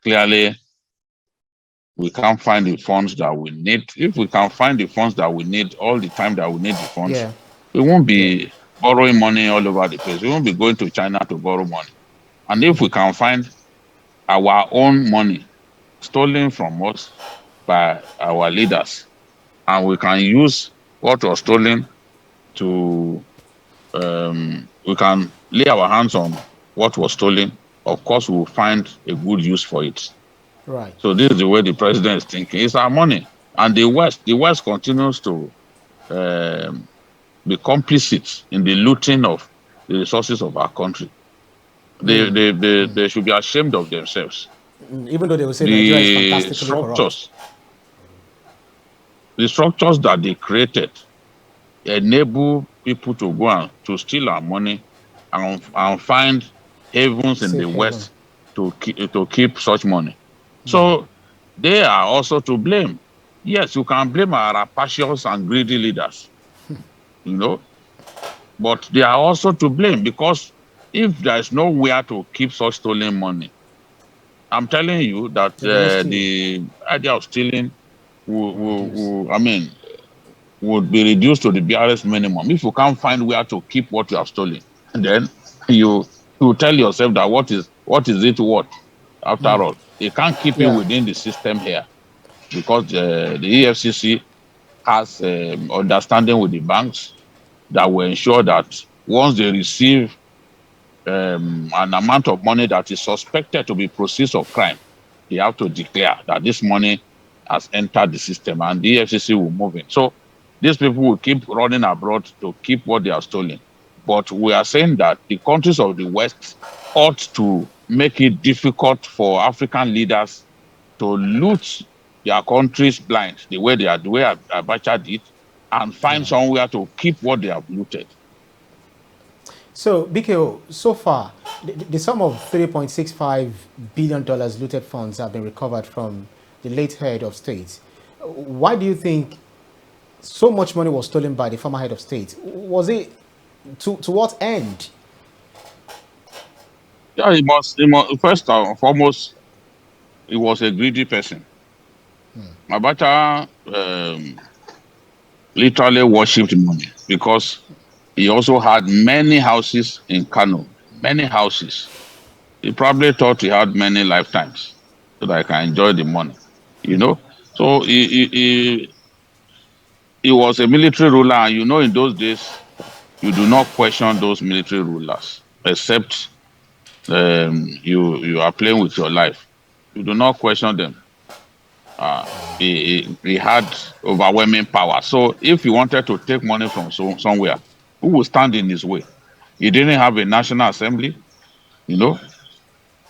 clearly we can't find the funds that we need. If we can find the funds that we need all the time that we need the funds, Yeah. we won't Yeah. be borrowing money all over the place. We won't be going to China to borrow money. And if we can find our own money stolen from us by our leaders, and we can use what was stolen to, we can lay our hands on what was stolen, of course, we will find a good use for it. Right. So this is the way the president is thinking. It's our money. And the West continues to um, be complicit in the looting of the resources of our country. They should be ashamed of themselves. Even though they will say Nigeria is The fantastically corrupt. structures, the structures that they created enable people to go and to steal our money and find havens in the Safe haven. West to keep such money. So they are also to blame. Yes, you can blame our rapacious and greedy leaders, you know, but they are also to blame because if there is nowhere to keep such stolen money, I'm telling you that They're gonna steal. the idea of stealing Will reduce. I mean, would be reduced to the barest minimum. If you can't find where to keep what you have stolen, then you you tell yourself that what is it worth? After all, you can't keep it Yeah. within the system here because the EFCC has understanding with the banks that will ensure that once they receive an amount of money that is suspected to be proceeds of crime, they have to declare that this money has entered the system and the EFCC will move in. So these people will keep running abroad to keep what they have stolen. But we are saying that the countries of the West ought to make it difficult for African leaders to loot their countries blind, the way Abacha did, and find somewhere to keep what they have looted. So, BKO, so far, the sum of $3.65 billion looted funds have been recovered from the late head of state. Why do you think so much money was stolen by the former head of state? Was it to what end? Yeah, he must first and foremost, he was a greedy person. Abacha literally worshipped money because he also had many houses in Kano, many houses. He probably thought he had many lifetimes so that I can enjoy the money, you know. So he was a military ruler, and in those days, you do not question those military rulers, except you are playing with your life. You do not question them. He had overwhelming power. So if he wanted to take money from somewhere, who would stand in his way? He didn't have a national assembly, you know.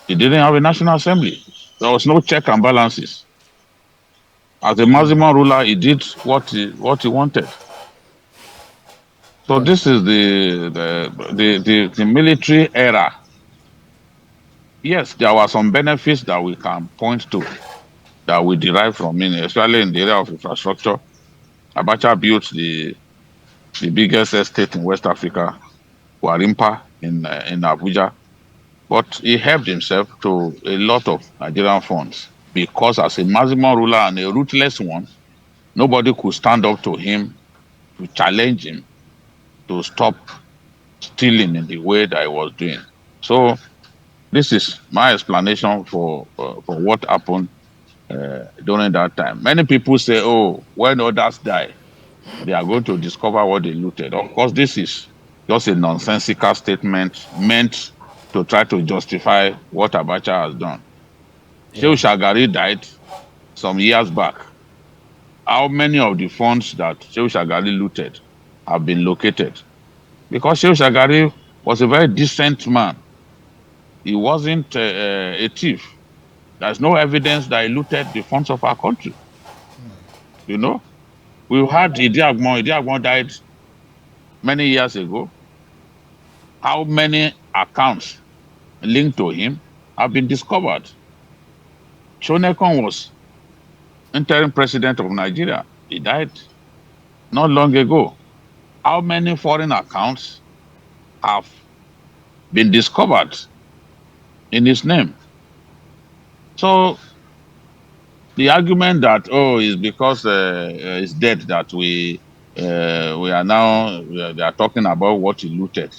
He didn't have a national assembly. There was no check and balances. As a maximum ruler, he did what he wanted. So Yeah. this is the military era. Yes, there were some benefits that we can point to that we derive from it, especially in the area of infrastructure. Abacha built the biggest estate in West Africa, Warimpa in Abuja, but he helped himself to a lot of Nigerian funds because as a maximum ruler and a ruthless one, nobody could stand up to him to challenge him to stop stealing in the way that he was doing. So this is my explanation for what happened during that time. Many people say, "Oh, when others die, they are going to discover what they looted." Of course, this is just a nonsensical statement meant to try to justify what Abacha has done. Shehu Yeah. Shagari died some years back. How many of the funds that Shehu Shagari looted have been located? Because Shehu Shagari was a very decent man. He wasn't a thief. There's no evidence that he looted the funds of our country. You know, we had Idi Agbon died many years ago. How many accounts linked to him have been discovered? Shonekon was interim president of Nigeria. He died not long ago. How many foreign accounts have been discovered in his name? So the argument that is because it's dead that we are now they are talking about what he looted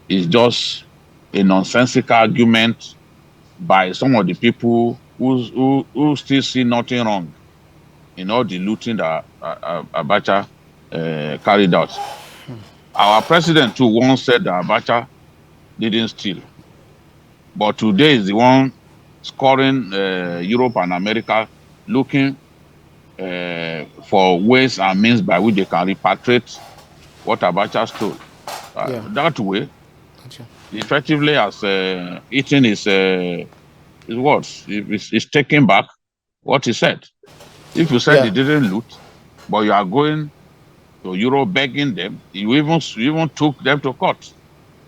is just a nonsensical argument by some of the people who still see nothing wrong in all the looting that Abacha carried out. Our president too once said that Abacha didn't steal, but today is the one scoring Europe and America, looking for ways and means by which they can repatriate what Abacha stole. Yeah. That way, Gotcha. effectively, as eating his words, he's taking back what he said. If you said he Yeah. didn't loot, but you are going to Europe begging them, you even took them to court.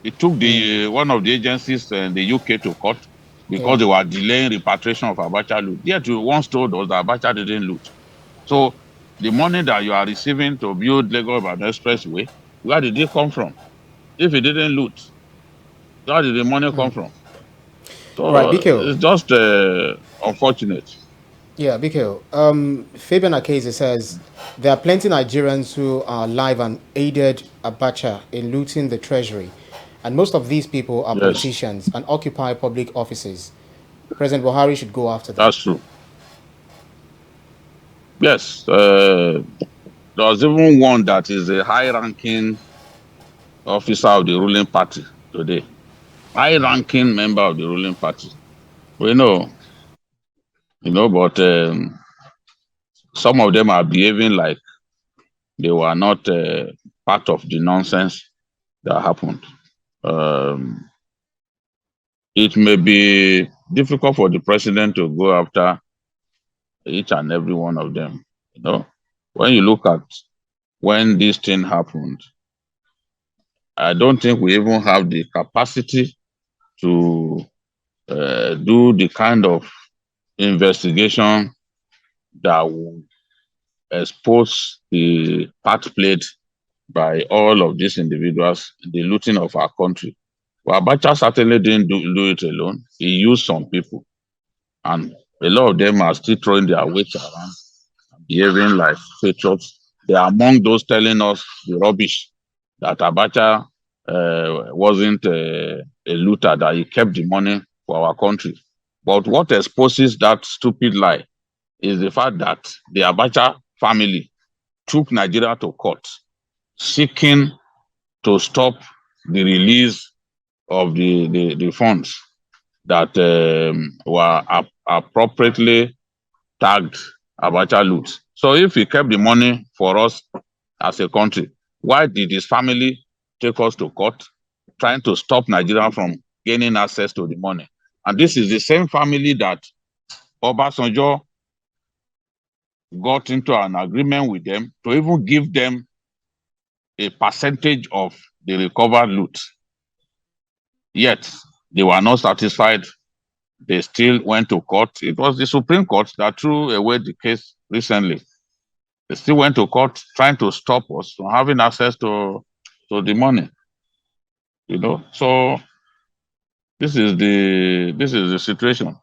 He took the one of the agencies in the UK to court Yeah. because they were delaying repatriation of Abacha loot. Yet you once told us that Abacha didn't loot. So the money that you are receiving to build Lagos Ibadan Expressway, where did it come from? If it didn't loot, where did the money come from? Right, So BKO. it's just unfortunate. Yeah, BKO. Fabian Akeze says there are plenty Nigerians who are alive and aided Abacha in looting the treasury, and most of these people are Yes, politicians and occupy public offices. President Buhari should go after them. that's true. Yes, there's even one that is a high-ranking officer of the ruling party today, high-ranking member of the ruling party. We know, but some of them are behaving like they were not part of the nonsense that happened. Um, it may be difficult for the president to go after each and every one of them. When you look at when this thing happened, I don't think we even have the capacity to do the kind of investigation that will expose the part played by all of these individuals in the looting of our country. Well, Abacha certainly didn't do it alone. He used some people, and a lot of them are still throwing their weight around, behaving like patriots. They are among those telling us the rubbish that Abacha wasn't a looter, that he kept the money for our country. But what exposes that stupid lie is the fact that the Abacha family took Nigeria to court seeking to stop the release of the funds that were appropriately tagged Abacha loot. So if he kept the money for us as a country, why did his family take us to court trying to stop Nigeria from gaining access to the money? And this is the same family that Obasanjo got into an agreement with them to even give them a percentage of the recovered loot. Yet they were not satisfied. They still went to court. It was the Supreme Court that threw away the case recently. They still went to court trying to stop us from having access to the money. So this is the situation.